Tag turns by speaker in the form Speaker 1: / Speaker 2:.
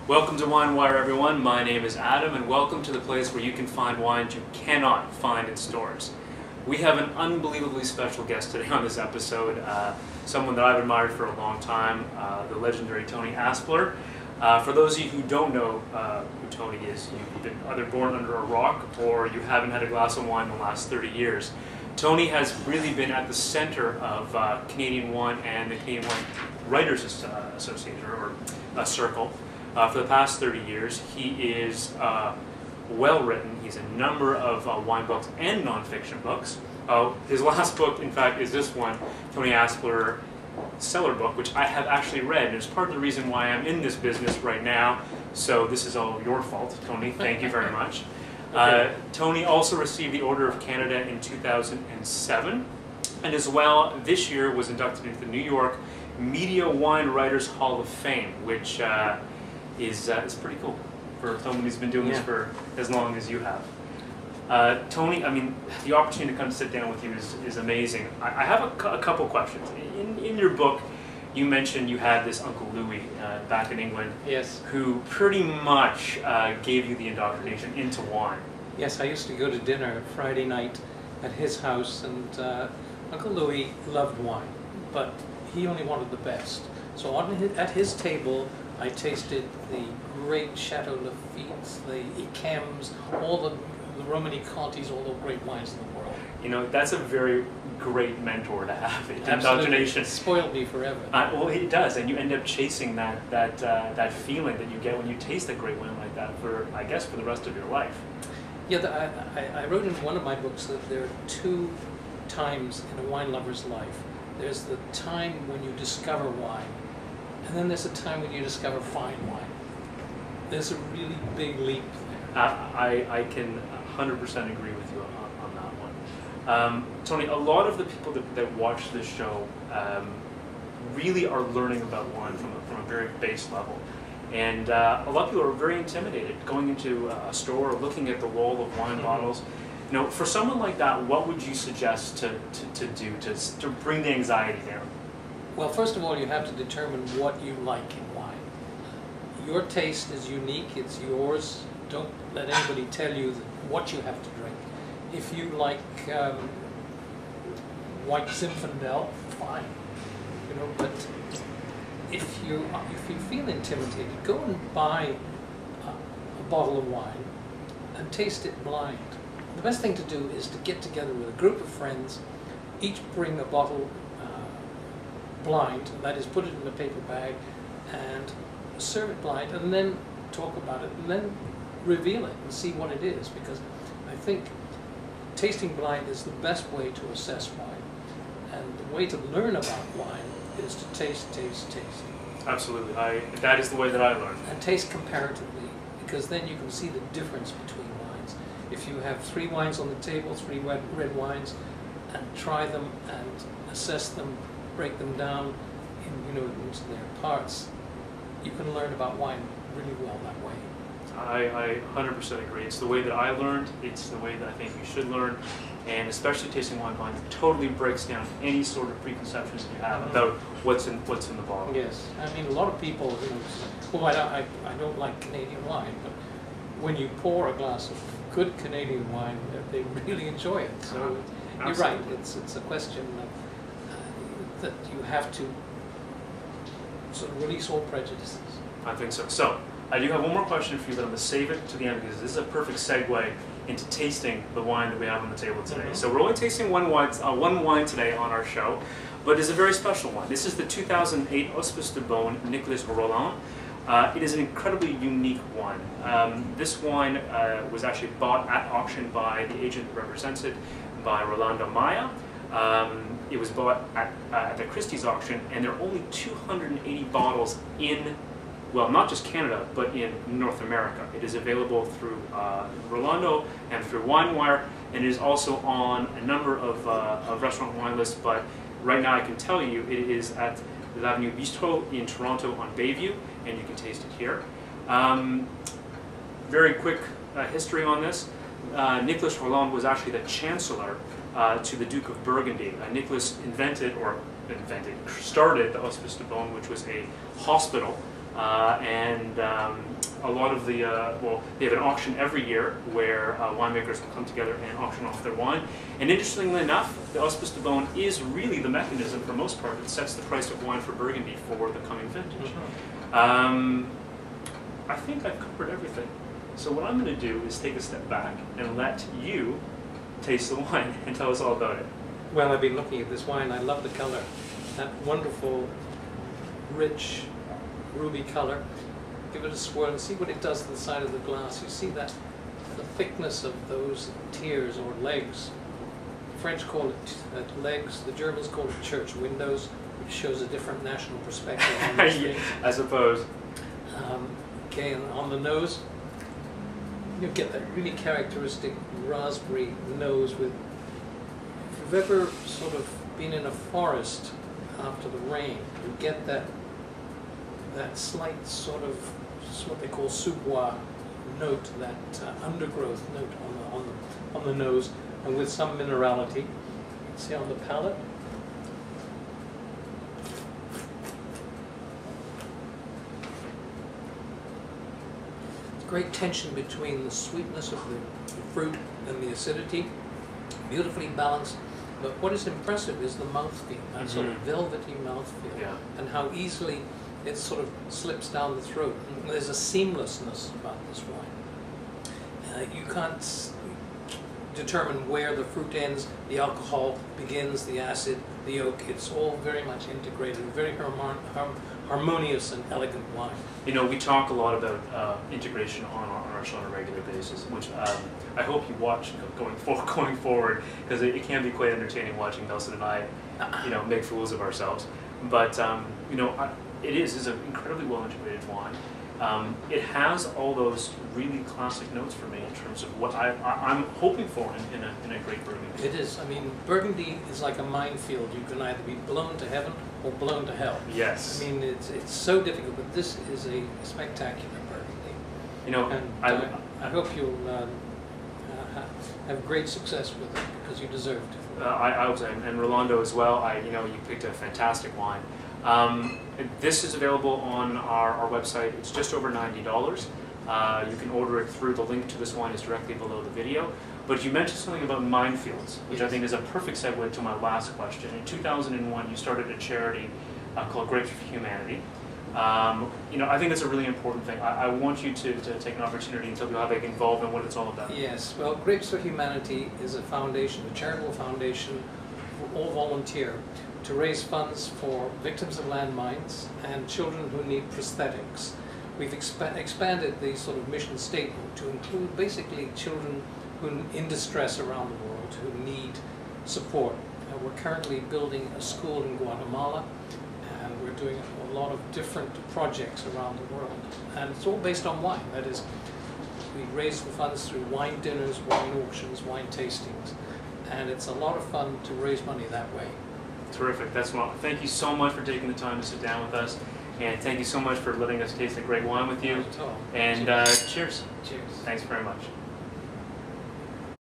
Speaker 1: Welcome to WineWire, everyone. My name is Adam, and welcome to the place where you can find wines you cannot find in stores. We have an unbelievably special guest today on this episode, someone that I've admired for a long time, the legendary Tony Aspler. For those of you who don't know who Tony is, you've been either born under a rock or you haven't had a glass of wine in the last 30 years. Tony has really been at the center of Canadian wine and the Canadian Wine Writers Association, or Circle. For the past 30 years, he is well written. He's a number of wine books and nonfiction books. His last book, in fact, is this one, Tony Aspler Cellar Book, which I have actually read, and it's part of the reason why I'm in this business right now. So this is all your fault, Tony. Thank you very much. Okay. Tony also received the Order of Canada in 2007, and as well, this year was inducted into the New York Media Wine Writers Hall of Fame, which is pretty cool for someone who's been doing this for as long as you have. Tony, I mean, the opportunity to come sit down with you is amazing. I have a couple questions. In your book, you mentioned you had this Uncle Louis back in England,
Speaker 2: yes,
Speaker 1: who pretty much gave you the indoctrination into wine.
Speaker 2: Yes, I used to go to dinner Friday night at his house, and Uncle Louis loved wine, but he only wanted the best. So at his table, I tasted the great Chateau Lafite, the Iquems, all the Romani Contis, all the great wines in the world.
Speaker 1: You know, that's a very great mentor to have.
Speaker 2: Indoctrination. It spoiled me forever.
Speaker 1: Well, it does, and you end up chasing that feeling that you get when you taste a great wine like that for, I guess, for the rest of your life.
Speaker 2: Yeah, I wrote in one of my books that there are two times in a wine lover's life. There's the time when you discover wine, and then there's a time when you discover fine wine. There's a really big leap there.
Speaker 1: I can 100% agree with you on that one. Tony, a lot of the people that watch this show really are learning about wine from a very base level. And a lot of people are very intimidated going into a store or looking at the wall of wine bottles. You know, for someone like that, what would you suggest to do to bring the anxiety down?
Speaker 2: Well, first of all, you have to determine what you like in wine. Your taste is unique, it's yours. Don't let anybody tell you what you have to drink. If you like white Zinfandel, fine. You know, but if you feel intimidated, go and buy a bottle of wine and taste it blind. The best thing to do is to get together with a group of friends, each bring a bottle blind, that is, put it in a paper bag and serve it blind, and then talk about it, and then reveal it and see what it is, because I think tasting blind is the best way to assess wine, and the way to learn about wine is to taste.
Speaker 1: Absolutely, that is the way that I learn.
Speaker 2: And taste comparatively, because then you can see the difference between wines. If you have 3 wines on the table, 3 red wines, and try them and assess them, break them down into their parts, you can learn about wine really well that way.
Speaker 1: I 100% agree. It's the way that I learned. It's the way that I think you should learn, and especially tasting wine blind, it totally breaks down any sort of preconceptions that you have about what's in the bottle.
Speaker 2: Yes, I mean, a lot of people say, well, I don't like Canadian wine, but when you pour a glass of good Canadian wine, they really enjoy it. So you're right. It's a question of that you have to sort of release all prejudices.
Speaker 1: I think so. So, I do have one more question for you, but I'm going to save it to the end because this is a perfect segue into tasting the wine that we have on the table today. So we're only tasting one wine today on our show, but it's a very special one. This is the 2008 Hospices de Beaune Nicolas Rolland. It is an incredibly unique wine. This wine was actually bought at auction by the agent represented by Rolando Maya. It was bought at the Christie's auction, and there are only 280 bottles in, well, not just Canada, but in North America. It is available through Rolando and through WineWire, and it is also on a number of restaurant wine lists, but right now I can tell you it is at l'Avenue Bistro in Toronto on Bayview, and you can taste it here. Very quick history on this. Nicolas Rolland was actually the chancellor to the Duke of Burgundy. Nicolas started the Hospices de Beaune, which was a hospital and a lot of the, well, they have an auction every year where winemakers will come together and auction off their wine. And interestingly enough, the Hospices de Beaune is really the mechanism, for most part, that sets the price of wine for Burgundy for the coming vintage. I think I've covered everything. So what I'm going to do is take a step back and let you taste the wine and tell us all about it.
Speaker 2: Well, I've been looking at this wine. I love the color. That wonderful, rich, ruby color. Give it a swirl and see what it does to the side of the glass. You see that, the thickness of those tiers or legs. The French call it legs. The Germans call it church windows, which shows a different national perspective on this thing.
Speaker 1: I suppose.
Speaker 2: Okay, and on the nose, you get that really characteristic raspberry nose with, if you've ever sort of been in a forest after the rain, you get that slight sort of, what they call sous-bois note, that undergrowth note on the nose, and with some minerality. See on the palate. Great tension between the sweetness of the fruit and the acidity, beautifully balanced. But what is impressive is the mouthfeel, that sort of velvety mouthfeel, and how easily it sort of slips down the throat. And there's a seamlessness about this wine. You can't determine where the fruit ends, the alcohol begins, the acid, the oak. It's all very much integrated, very harmonious and elegant wine.
Speaker 1: You know, we talk a lot about integration on our show on a regular basis, which I hope you watch going forward, because it can be quite entertaining watching Nelson and I, you know, make fools of ourselves. But you know, it is an incredibly well integrated wine. It has all those really classic notes for me in terms of what I'm hoping for in a great Burgundy.
Speaker 2: It is. I mean, Burgundy is like a minefield. You can either be blown to heaven or blown to hell.
Speaker 1: Yes.
Speaker 2: I mean, it's so difficult, but this is a spectacular Burgundy.
Speaker 1: You know,
Speaker 2: and I hope you'll have great success with it, because you deserve to.
Speaker 1: I hope so, and Rolando as well. You know, you picked a fantastic wine. This is available on our website. It's just over $90. You can order it through, the link to this wine is directly below the video. But you mentioned something about minefields, which I think is a perfect segue to my last question. In 2001, you started a charity called Grapes for Humanity. You know, I think that's a really important thing. I want you to take an opportunity and tell people how they get involved and what it's all about.
Speaker 2: Yes, well, Grapes for Humanity is a foundation, a charitable foundation, all volunteer, to raise funds for victims of landmines and children who need prosthetics. We've expanded the sort of mission statement to include basically children who in distress around the world who need support. We're currently building a school in Guatemala, and we're doing a lot of different projects around the world. And it's all based on wine. That is, we raise the funds through wine dinners, wine auctions, wine tastings, and it's a lot of fun to raise money that way.
Speaker 1: Terrific. That's well. Thank you so much for taking the time to sit down with us, and thank you so much for letting us taste a great wine with you.
Speaker 2: Not at all.
Speaker 1: And cheers.
Speaker 2: Cheers.
Speaker 1: Thanks very much.